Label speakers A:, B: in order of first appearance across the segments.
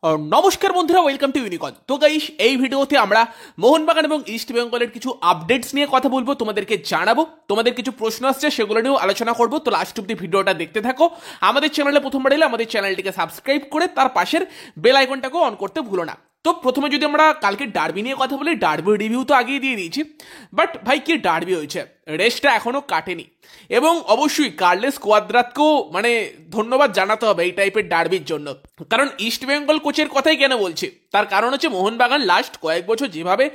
A: নমস্কার বন্ধুরা, welcome to ইউনিকন। তো গাইস, এই ভিডিওতে আমরা মোহনবাগান এবং ইস্ট বেঙ্গলের কিছু আপডেটস নিয়ে কথা বলবো, তোমাদেরকে জানাবো। তোমাদের কিছু প্রশ্ন আসছে, সেগুলো নিয়েও আলোচনা করবো। তো লাস্ট অব্দি ভিডিওটা দেখতে থাকো। আমাদের চ্যানেলে প্রথমবার এলে আমাদের চ্যানেলটিকে সাবস্ক্রাইব করে তার পাশের বেল আইকনটাকেও অন করতে ভুলো না। তো প্রথমে যদি আমরা কালকে ডার্বি নিয়ে কথা বলি, ডার্বি রিভিউ তো আগেই দিয়ে দিয়েছি, বাট ভাই কি ডার্বি হয়েছে, রেসটা এখনো কাটেনি। এবং অবশ্যই কার্লেস কোয়াদ্রাতকেও ধন্যবাদ জানাতে হবে এই টাইপের ডার্বির জন্য। কারণ ইস্ট বেঙ্গল কোচের কথাই কেন বলছি, তার কারণ হচ্ছে মোহনবাগান লাস্ট কয়েক বছর যেভাবে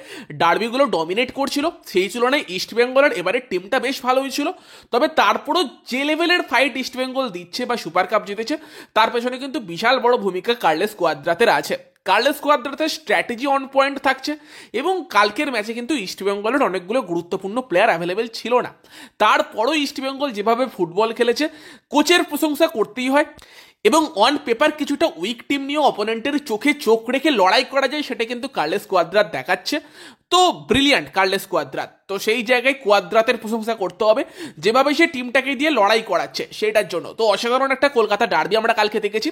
A: ডার্বিগুলো ডমিনেট করছিল, সেই তুলনায় ইস্ট বেঙ্গলের এবারের টিমটা বেশ ভালো হয়েছিল। তবে তারপরও যে লেভেলের ফাইট ইস্ট বেঙ্গল দিচ্ছে বা সুপার কাপ জিতেছে, তার পেছনে কিন্তু বিশাল বড় ভূমিকা কার্লেস কোয়াদ্রাতের আছে। কার্লেস কোয়াদ্রাতের স্ট্র্যাটেজি অন পয়েন্ট থাকছে, এবং কালকের ম্যাচে কিন্তু ইস্ট বেঙ্গলের অনেকগুলো গুরুত্বপূর্ণ প্লেয়ার অ্যাভেলেবেল ছিল না। তারপরও ইস্ট বেঙ্গল যেভাবে ফুটবল খেলেছে, কোচের প্রশংসা করতেই হয়। এবং অন পেপার কিছুটা উইক টিম নিয়ে অপোনেন্টের চোখে চোখ রেখে লড়াই করা যায়, সেটা কিন্তু কার্লেস কোয়াদ্রাত দেখাচ্ছে। তো ব্রিলিয়ান্ট কার্লেস কোয়াদ্রাত। তো সেই জায়গায় কোয়াদ্রাতের প্রশংসা করতে হবে, যেভাবে সে টিমটাকে দিয়ে লড়াই করাচ্ছে সেটার জন্য। তো অসাধারণ একটা কলকাতা ডার্বি আমরা কালকে দেখেছি।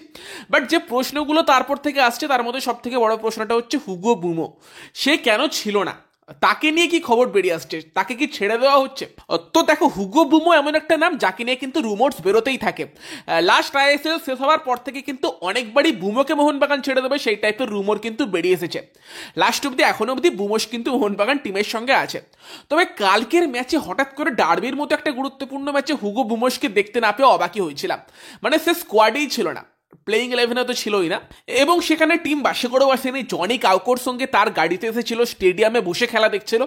A: বাট যে প্রশ্নগুলো তারপর থেকে আসছে, তার মধ্যে সব থেকে বড় প্রশ্নটা হচ্ছে হুগো বুমো, সে কেন ছিল না? তাকে নিয়ে কি খবর বেরিয়ে আসছে? তাকে কি ছেড়ে দেওয়া হচ্ছে? তো দেখো, হুগো বুমো এমন একটা নাম যাকে নিয়ে কিন্তু রুমোর্স বেরোতেই থাকে। লাস্ট আইএসএল শেষ হওয়ার পর থেকে কিন্তু অনেকবারই বুমোকে মোহনবাগান ছেড়ে দেবে সেই টাইপের রুমোর কিন্তু বেরিয়ে এসেছে। লাস্ট অব্দি এখনো অব্দি বুমোস কিন্তু মোহনবাগান টিমের সঙ্গে আছে। তবে কালকের ম্যাচে হঠাৎ করে ডার্বির মতো একটা গুরুত্বপূর্ণ ম্যাচে হুগো বুমোসকে দেখতে না পেয়ে অবাকই হয়েছিলাম। সে স্কোয়াডেই ছিল না, প্লেইং 11-এ তো ছিলই না। এবং সেখানে টিম বাসে করেও আসেনি, জনি কাউকোর সঙ্গে তার গাড়িতে এসেছিল, স্টেডিয়ামে বসে খেলা দেখছিল।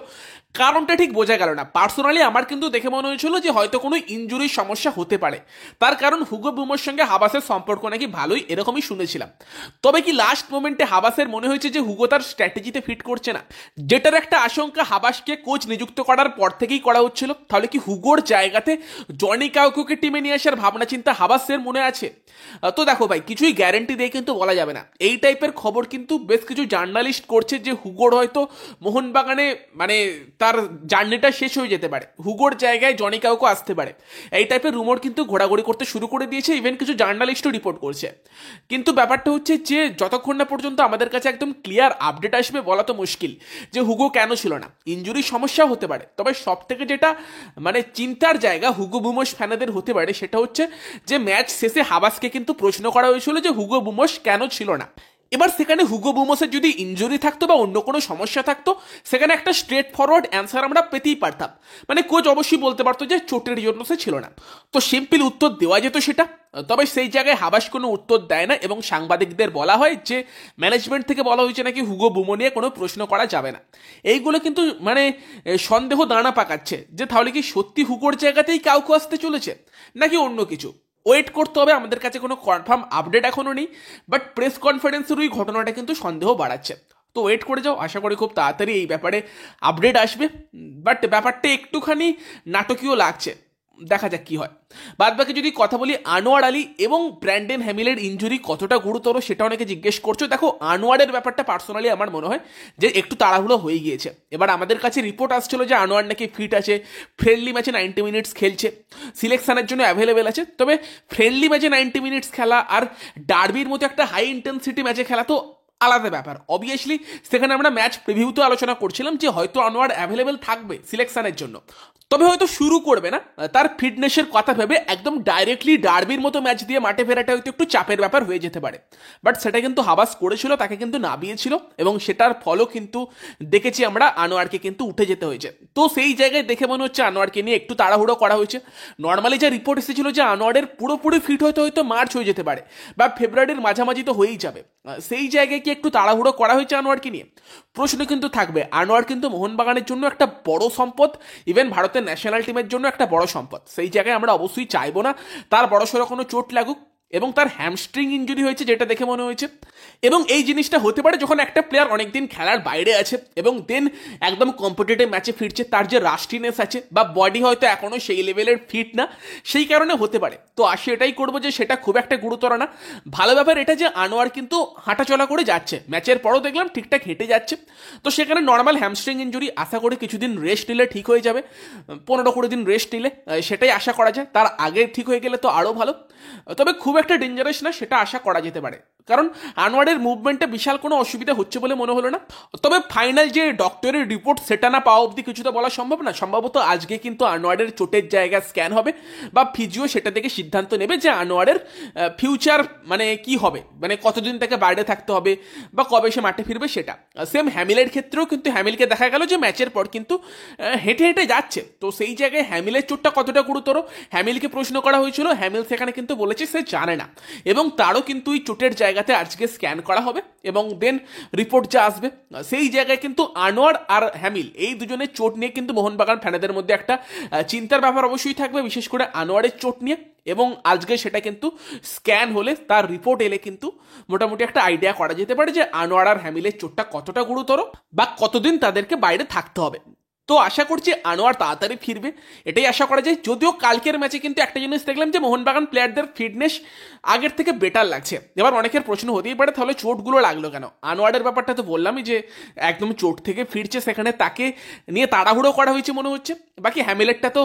A: কারণটা ঠিক বোঝা গেল না। পার্সোনালি আমার কিন্তু দেখে মনে হয়েছিল যে হয়তো কোনো ইনজুরির সমস্যা হতে পারে, তার কারণ হুগো বুমোর সঙ্গে হাবাসের সম্পর্ক নাকি ভালোই, এরকমই শুনেছিলাম। তবে কি লাস্ট মোমেন্টে হাবাসের মনে হয়েছে যে হুগো তার স্ট্র্যাটেজিতে ফিট করছে না, যেটার একটা আশঙ্কা হাবাসকে কোচ নিযুক্ত করার পর থেকেই করা হচ্ছিল। তাহলে কি হুগোর জায়গাতে জনি কাউকোকে টিমে নিয়ে আসার ভাবনা চিন্তা হাবাসের মনে আছে? তো দেখো ভাই, কিছুই গ্যারেন্টি দিয়ে কিন্তু বলা যাবে না। এই টাইপের খবর কিন্তু বেশ কিছু জার্নালিস্ট করছে যে হুগোর হয়তো মোহনবাগানে তার জার্নিটা শেষ হয়ে যেতে পারে, হুগোর জায়গায় জনি কাউকো আসতে পারে। এই টাইপের রুমোর কিন্তু ঘোরাঘুরি করতে শুরু করে দিয়েছে, ইভেন কিছু জার্নালিস্টও রিপোর্ট করছে। কিন্তু ব্যাপারটা হচ্ছে যে যতক্ষণ না পর্যন্ত আমাদের কাছে একদম ক্লিয়ার আপডেট আসবে, বলা তো মুশকিল যে হুগো কেন ছিল না। ইনজুরির সমস্যা হতে পারে, তবে সব থেকে যেটা চিন্তার জায়গা হুগো বুমোস ফ্যানেদের হতে পারে, সেটা হচ্ছে যে ম্যাচ শেষে হাবাসকে কিন্তু প্রশ্ন করা হয়েছিল যে হুগো বুমোস কেন ছিল না। এবার সেখানে হুগো বুমোসের যদি ইনজুরি থাকতো বা অন্য কোনো সমস্যা থাকতো, সেখানে একটা স্ট্রেট ফরওয়ার্ড অ্যান্সার আমরা পেতেই পারতাম। কোচ অবশ্যই বলতে পারতো যে চোটের জন্য সে ছিল না, তো সিম্পল উত্তর দেওয়া যেত সেটা। তবে সেই জায়গায় হাবাস কোনো উত্তর দেয় না, এবং সাংবাদিকদের বলা হয় যে ম্যানেজমেন্ট থেকে বলা হয়েছে নাকি হুগো বুমো নিয়ে কোনো প্রশ্ন করা যাবে না। এইগুলো কিন্তু সন্দেহ দাঁড়া পাকাচ্ছে যে তাহলে কি সত্যি হুগোর জায়গাতেই কাউকে আসতে চলেছে, নাকি অন্য কিছু। ওয়েট করতে হবে, আমাদের কাছে কোনো কনফার্ম আপডেট এখনো নেই। বাট প্রেস কনফারেন্সের ওই ঘটনাটা কিন্তু সন্দেহ বাড়াচ্ছে। তো ওয়েট করে যাও, আশা করি খুব তাড়াতাড়ি এই ব্যাপারে আপডেট আসবে। বাট ব্যাপারটা একটুখানি নাটকীয় লাগছে, দেখা যাক কি হয়। বাদ বাকি যদি কথা বলি, আনোয়ার আলী এবং ব্র্যান্ডন হ্যামিলের ইনজুরি কতটা গুরুতর সেটা অনেকে জিজ্ঞেস করছো। দেখো, আনোয়ারের ব্যাপারটা পার্সোনালি আমার মনে হয় যে একটু তাড়াহুড়ো হয়ে গিয়েছে। এবার আমাদের কাছে রিপোর্ট আসছিল যে আনোয়ার নাকি ফিট আছে, ফ্রেন্ডলি ম্যাচে 90 মিনিটস খেলছে, সিলেকশনের জন্য অ্যাভেলেবেল আছে। তবে ফ্রেন্ডলি ম্যাচে 90 মিনিটস খেলা আর ডার্বির মতো একটা হাই ইন্টেন্সিটি ম্যাচে খেলা তো আলাদা ব্যাপার। অবভিয়াসলি সেখানে আমরা ম্যাচ প্রিভিউতে আলোচনা করছিলাম যে হয়তো আনোয়ার অ্যাভেলেবেল থাকবে সিলেকশনের জন্য, তবে হয়তো শুরু করবে না। তার ফিটনেসের কথা ভেবে একদম ডাইরেক্টলি ডার্বির মতো ম্যাচ দিয়ে মাঠে ফেরাটা হয়তো একটু চাপের ব্যাপার হয়ে যেতে পারে। বাট সেটা কিন্তু হাবাস করেছিল, তাকে কিন্তু নামিয়েছিল, এবং সেটার ফলও কিন্তু দেখেছি আমরা, আনোয়ারকে কিন্তু উঠে যেতে হয়েছে। তো সেই জায়গায় দেখে মনে হচ্ছে আনোয়ারকে নিয়ে একটু তাড়াহুড়ো করা হয়েছে। নর্মালি যা রিপোর্ট এসেছিল যে আনোয়ারের পুরোপুরি ফিট হয়তো হয়তো মার্চ হয়ে যেতে পারে, বা ফেব্রুয়ারির মাঝামাঝি তো হয়েই যাবে। সেই জায়গায় কি একটু তাড়াহুড়ো করা হয়েছে আনোয়ারকে নিয়ে? প্রশ্ন কিন্তু থাকবে। আনোয়ার কিন্তু মোহনবাগানের জন্য একটা বড় সম্পদ, ইভেন ভারতের ন্যাশনাল টিমের জন্য একটা বড় সম্পদ। সেই জায়গায় আমরা অবশ্যই চাইবো না তার বড়সড় কোনো চোট লাগুক, এবং তার হ্যামস্ট্রিং ইনজুরি হয়েছে যেটা দেখে মনে হয়েছে। এবং এই জিনিসটা হতে পারে যখন একটা প্লেয়ার অনেকদিন খেলার বাইরে আছে এবং দেন একদম কম্পিটিটিভ ম্যাচে ফিরছে, তার যে রাস্টিনেস আছে বা বডি হয়তো এখনো সেই লেভেলের ফিট না, সেই কারণে হতে পারে। তো আসি এটাই করবো যে সেটা খুব একটা গুরুতর না। ভালো ব্যাপার এটা যে আনোয়ার কিন্তু হাঁটাচলা করে যাচ্ছে, ম্যাচের পরও দেখলাম ঠিকঠাক হেঁটে যাচ্ছে। তো সেখানে নর্মাল হ্যামস্ট্রিং ইনজুরি, আশা করি কিছুদিন রেস্ট নিলে ঠিক হয়ে যাবে, 15-20 দিন রেস্ট নিলে সেটাই আশা করা যায়। তার আগে ঠিক হয়ে গেলে তো আরও ভালো, তবে খুব একটা ডেঞ্জারাস না সেটা আশা করা যেতে পারে। কারণ আনোয়ারের মুভমেন্টে বিশাল কোনো অসুবিধা হচ্ছে বলে মনে হলো না। তবে ফাইনাল যে ডক্টরের রিপোর্ট সেটা না পাওয়া অবধি কিছু তো বলা সম্ভব না। সম্ভবত আজকে কিন্তু আনোয়ারের চোটের জায়গা স্ক্যান হবে বা ফিজিও সেটা থেকে সিদ্ধান্ত নেবে যে আনোয়ারের ফিউচার মানে কি হবে, মানে কতদিন তাকে বাইরে থাকতে হবে বা কবে সে মাঠে ফিরবে সেটা। সেম হ্যামিলের ক্ষেত্রেও কিন্তু হ্যামিলকে দেখা গেল যে ম্যাচের পর কিন্তু হেঁটে হেঁটে যাচ্ছে, তো সেই জায়গায় হ্যামিলের চোটটা কতটা গুরুতর হ্যামিলকে প্রশ্ন করা হয়েছিল, হ্যামিল সেখানে কিন্তু বলেছে সে জানে না, এবং তারও কিন্তু এই চোটের জায়গাতে আজকে স্ক্যান করা হবে এবং দেন রিপোর্ট যা আসবে সেই জায়গায় কিন্তু আনোয়ার আর হ্যামিল এই দুজনের চোট নিয়ে কিন্তু মোহনবাগান ফ্যানেদের মধ্যে একটা চিন্তার ব্যাপার অবশ্যই থাকবে, বিশেষ করে আনোয়ারের চোট নিয়ে। এবং আজকে সেটা কিন্তু স্ক্যান হলে তার রিপোর্ট এলে কিন্তু মোটামুটি একটা আইডিয়া করা যেতে পারে যে আনোয়ার আর হ্যামিলের চোটটা কতটা গুরুতর বা কতদিন তাদেরকে বাইরে থাকতে হবে। তো আশা করছি আনোয়ার তাড়াতাড়ি ফিরবে, এটাই আশা করা যায়। যদিও কালকের ম্যাচে কিন্তু একটা জিনিস দেখলাম যে মোহনবাগান প্লেয়ারদের ফিটনেস আগের থেকে বেটার লাগছে। এবার অনেকের প্রশ্ন হতেই পারে তাহলে চোটগুলো লাগলো কেন। আনোয়ারের ব্যাপারটা তো বললামই যে একদম চোট থেকে ফিরছে, সেখানে তাকে নিয়ে তাড়াহুড়ো করা হয়েছে মনে হচ্ছে। বাকি হ্যামিলেটটা তো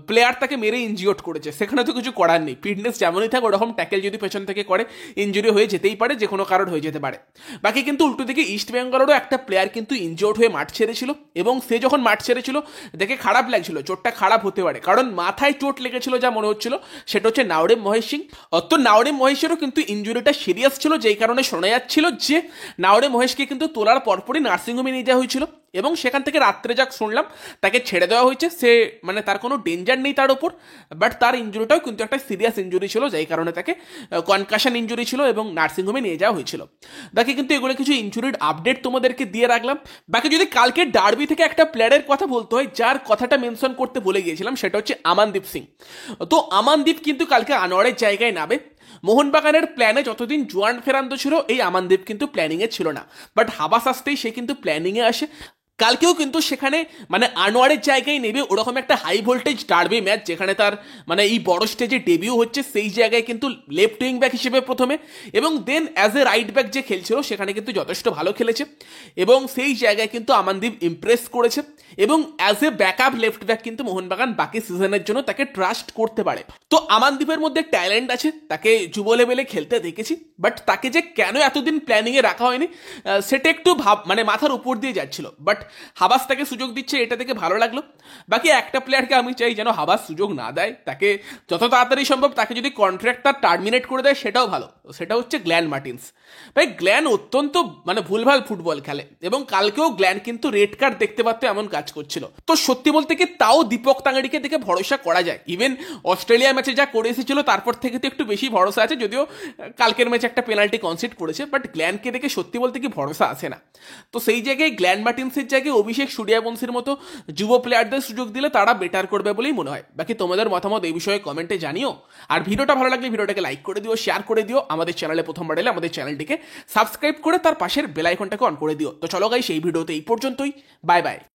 A: প্লেয়ার তাকে মেরে ইনজিওর্ড করেছে, সেখানে তো কিছু করার নেই। ফিটনেস যেমনই থাক ওরকম ট্যাকেল যদি পেছন থেকে করে ইঞ্জুরি হয়ে যেতেই পারে, যে কোনো কারণ হয়ে যেতে পারে। বাকি কিন্তু উল্টো দিকে ইস্ট বেঙ্গলেরও একটা প্লেয়ার কিন্তু ইনজিওর্ড হয়ে মাঠ ছেড়েছিল, এবং সে যখন মাঠ ছেড়েছিল দেখে খারাপ লাগছিল, চোটটা খারাপ হতে পারে, কারণ মাথায় চোট লেগেছিল যা মনে হচ্ছিল। সেটা হচ্ছে নাওরেম মহেশ সিং। তো নাওরেম মহেশেরও কিন্তু ইঞ্জুরিটা সিরিয়াস ছিল, যেই কারণে শোনা যাচ্ছিল যে নাওরেম মহেশকে কিন্তু তোলার পরপরই নার্সিংহোমে নিয়ে যাওয়া হয়েছিল, এবং সেখান থেকে রাত্রে যাক শুনলাম তাকে ছেড়ে দেওয়া হয়েছে। সে মানে তার কোনো ডেঞ্জার নেই তার ওপর, বাট তার ইঞ্জুরিটাও কিন্তু একটা সিরিয়াস ইঞ্জুরি ছিল, যেই কারণে তাকে কনকাশন ইঞ্জুরি ছিল এবং নার্সিংহোমে নিয়ে যাওয়া হয়েছিল। বাকি কিন্তু এগুলো কিছু ইঞ্জুরির আপডেট তোমাদেরকে দিয়ে রাখলাম। বাকি যদি কালকে ডার্বি থেকে একটা প্লেয়ারের কথা বলতে হয় যার কথাটা মেনশন করতে বলে গিয়েছিলাম, সেটা হচ্ছে আমানদীপ সিং। তো আমানদীপ কিন্তু কালকে আনোয়ারের জায়গায় নামে। মোহনবাগানের প্ল্যানে যতদিন জোয়ান ফেরান্দো ছিল এই আমানদীপ কিন্তু প্ল্যানিংয়ে ছিল না, বাট হাবাস আসতেই সে কিন্তু প্ল্যানিংয়ে আসে। কালকেও কিন্তু সেখানে মানে আনোয়ারের জায়গায় নেবে ওরকম একটা হাই ভোল্টেজ ডার্বি ম্যাচ, যেখানে তার মানে এই বড় স্টেজে ডেবিউ হচ্ছে, সেই জায়গায় কিন্তু লেফট উইং ব্যাক হিসেবে প্রথমে, এবং দেন অ্যাজ এ রাইট ব্যাক যে খেলছিল সেখানে কিন্তু যথেষ্ট ভালো খেলেছে, এবং সেই জায়গায় কিন্তু আমানদীপ ইমপ্রেস করেছে। এবং as a backup left back কিন্তু মোহনবাগান বাকি সিজনের জন্য তাকে ট্রাস্ট করতে পারে। তো আমানদীপের মধ্যে ট্যালেন্ট আছে, তাকে যুব লেভেলে খেলতে দেখেছি, বাট তাকে যে কেন এতদিন প্ল্যানিংয়ে রাখা হয়নি সেটা একটু মানে মাথার উপর দিয়ে যাচ্ছিল, বাট হাবাস তাকে সুযোগ দিচ্ছে, এটা থেকে ভালো লাগলো। বাকি একটা প্লেয়ারকে আমি চাই যেন হাবাস সুযোগ না দেয়, তাকে যত তাড়াতাড়ি সম্ভব তাকে যদি কন্ট্রাক্টটা টার্মিনেট করে দেয় সেটাও ভালো। সেটা হচ্ছে গ্ল্যান মার্টিন্স। ভাই গ্ল্যান অত্যন্ত মানে ভুলভাল ফুটবল খেলে, এবং কালকেও গ্ল্যান কিন্তু রেড কার্ড দেখতে পারতো এমন কাজ করছিল। তো সত্যি বলতে কি তাও দীপক তাঙ্গাড়িকে দেখে ভরসা করা যায়। ইভেন অস্ট্রেলিয়া ম্যাচে যা করে এসেছিল তারপর থেকে তো একটু বেশি ভরসা আছে, যদিও কালকের ম্যাচে একটা পেনাল্টি কনসিড করেছে, বাট গ্ল্যানকে দেখে সত্যি বলতে কি ভরসা আছে না। তো সেই জায়গায় গ্ল্যান মার্টিন্সের জায়গায় অভিষেক সূর্যবংশীর মতো যুব প্লেয়ারদের সুযোগ দিলে তারা বেটার করবে বলেই মনে হয়। বাকি তোমাদের মতামত এই বিষয়ে কমেন্টে জানিও, আর ভিডিওটা ভালো লাগলে ভিডিওটাকে লাইক করে দিও, শেয়ার করে দিও। আমাদের চ্যানেলে প্রথমবার এলে আমাদের চ্যানেলটিকে সাবস্ক্রাইব করে তার পাশের বেল আইকনটাকে অন করে দিও। তো চলো গাইস, এই ভিডিওতে এই পর্যন্তই, বাই বাই।